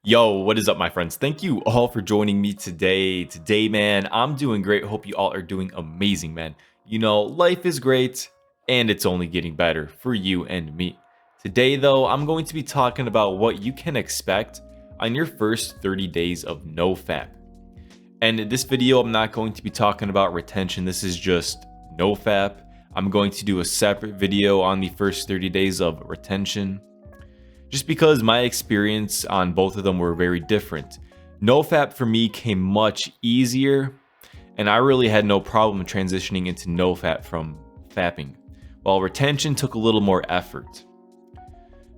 Yo, what is up, my friends? Thank you all for joining me today. Man, I'm doing great. Hope you all are doing amazing, man. Life is great and it's only getting better for you and me. Today, though, I'm going to be talking about what you can expect on your first 30 days of Nofap. And in this video, I'm not going to be talking about retention. This is just Nofap. I'm going to do a separate video on the first 30 days of retention, just because my experience on both of them were very different. NoFap for me came much easier, and I really had no problem transitioning into NoFap from fapping, while retention took a little more effort.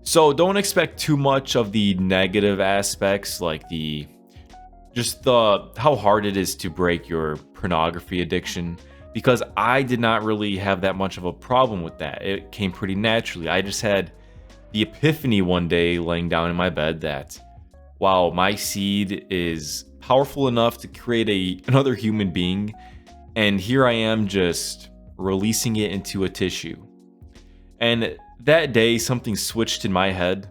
So don't expect too much of the negative aspects, like how hard it is to break your pornography addiction, because I did not really have that much of a problem with that. It came pretty naturally. I just had the epiphany one day laying down in my bed that, wow, my seed is powerful enough to create another human being, and here I am just releasing it into a tissue. And that day something switched in my head,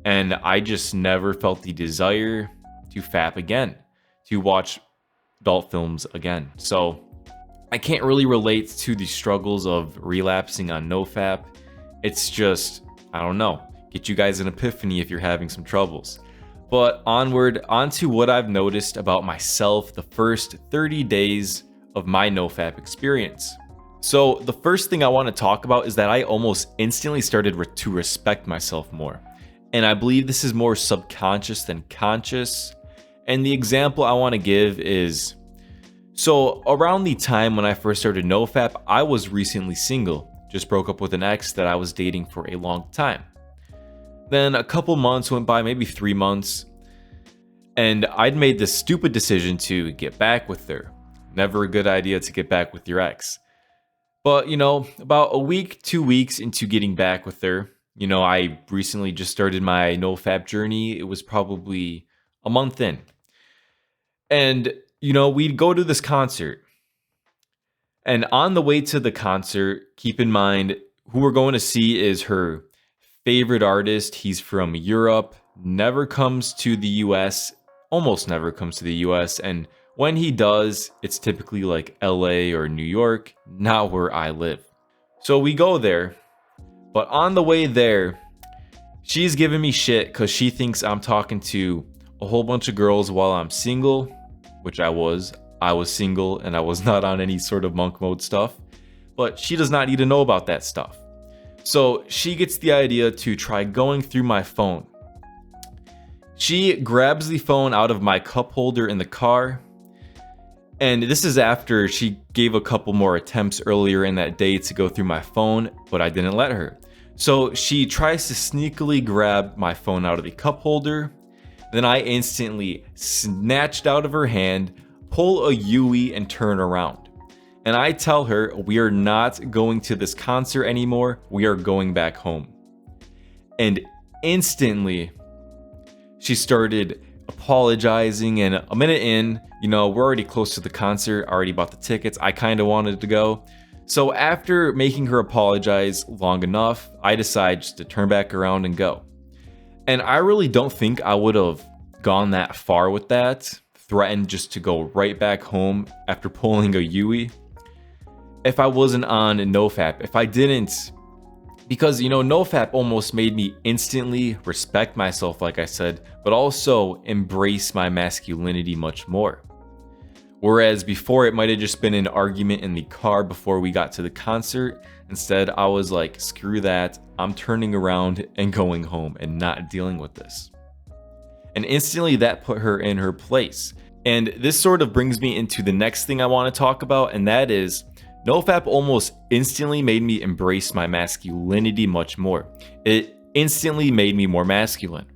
and I just never felt the desire to fap again, to watch adult films again. So I can't really relate to the struggles of relapsing on NoFap. It's just, I don't know, get you guys an epiphany if you're having some troubles. But onto what I've noticed about myself the first 30 days of my NoFap experience. So the first thing I want to talk about is that I almost instantly started to respect myself more. And I believe this is more subconscious than conscious. And the example I want to give is, so around the time when I first started NoFap, I was recently single. Just broke up with an ex that I was dating for a long time. Then a couple months went by, maybe 3 months, and I'd made this stupid decision to get back with her. Never a good idea to get back with your ex. But, about a week, 2 weeks into getting back with her, I recently just started my NoFap journey. It was probably a month in. And, we'd go to this concert. And on the way to the concert, keep in mind, who we're going to see is her favorite artist. He's from Europe, never comes to the US, almost never comes to the US. And when he does, it's typically like LA or New York, not where I live. So we go there, but on the way there, she's giving me shit because she thinks I'm talking to a whole bunch of girls while I'm single, which I was. I was single and I was not on any sort of monk mode stuff, but she does not need to know about that stuff. So she gets the idea to try going through my phone. She grabs the phone out of my cup holder in the car, and this is after she gave a couple more attempts earlier in that day to go through my phone, but I didn't let her. So she tries to sneakily grab my phone out of the cup holder. Then I instantly snatched out of her hand, pull a Yui and turn around. And I tell her, we are not going to this concert anymore. We are going back home. And instantly, she started apologizing. And a minute in, we're already close to the concert. I already bought the tickets. I kind of wanted to go. So after making her apologize long enough, I decide just to turn back around and go. And I really don't think I would have gone that far with that. Threatened just to go right back home after pulling a Yui if I wasn't on NoFap. If I didn't, because NoFap almost made me instantly respect myself, like I said, but also embrace my masculinity much more. Whereas before, it might have just been an argument in the car before we got to the concert. Instead, I was like, screw that, I'm turning around and going home and not dealing with this. And instantly that put her in her place. And this sort of brings me into the next thing I want to talk about, and that is NoFap almost instantly made me embrace my masculinity much more. It instantly made me more masculine.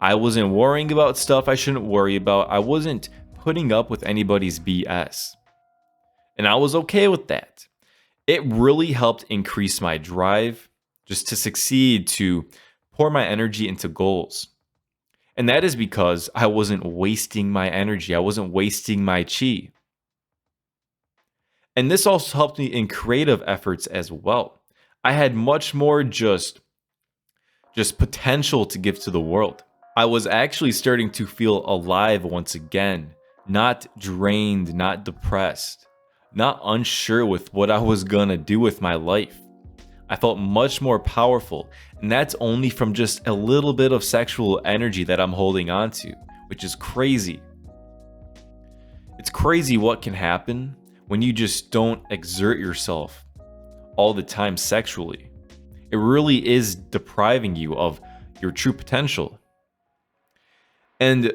I wasn't worrying about stuff I shouldn't worry about. I wasn't putting up with anybody's BS. And I was okay with that. It really helped increase my drive just to succeed, to pour my energy into goals. And that is because I wasn't wasting my energy. I wasn't wasting my chi. And this also helped me in creative efforts as well. I had much more just potential to give to the world. I was actually starting to feel alive once again, not drained, not depressed, not unsure with what I was gonna do with my life. I felt much more powerful, and that's only from just a little bit of sexual energy that I'm holding on to, which is crazy. It's crazy what can happen when you just don't exert yourself all the time sexually. It really is depriving you of your true potential. And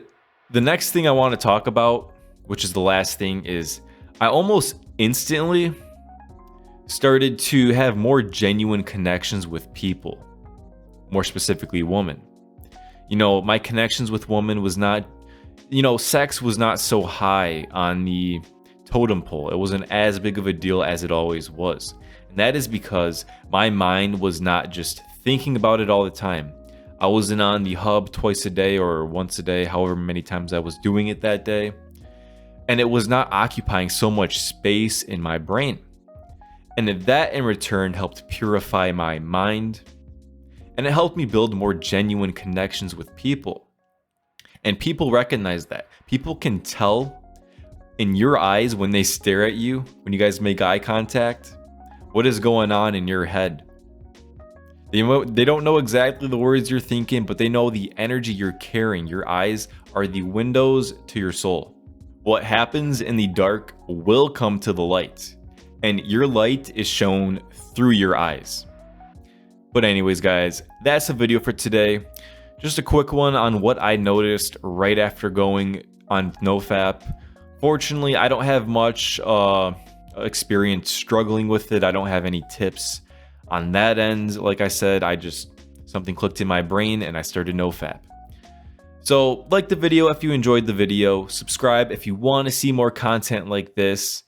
the next thing I want to talk about, which is the last thing, is I almost instantly started to have more genuine connections with people, more specifically women. My connections with women was not, sex was not so high on the totem pole. It wasn't as big of a deal as it always was. And that is because my mind was not just thinking about it all the time. I wasn't on the hub twice a day or once a day, however many times I was doing it that day. And it was not occupying so much space in my brain. And that in return helped purify my mind. And it helped me build more genuine connections with people. And people recognize that. People can tell in your eyes when they stare at you, when you guys make eye contact, what is going on in your head. They don't know exactly the words you're thinking, but they know the energy you're carrying. Your eyes are the windows to your soul. What happens in the dark will come to the light, and your light is shown through your eyes. But anyways, guys, that's the video for today. Just a quick one on what I noticed right after going on Nofap. Fortunately, I don't have much experience struggling with it. I don't have any tips on that end. Like I said, something clicked in my brain and I started Nofap. So like the video if you enjoyed the video, subscribe if you want to see more content like this,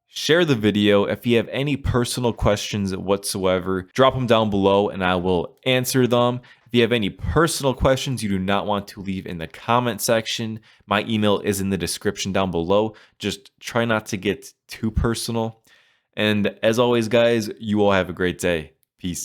share the video. If you have any personal questions whatsoever, drop them down below and I will answer them. If you have any personal questions you do not want to leave in the comment section, my email is in the description down below. Just try not to get too personal. And as always, guys, you all have a great day.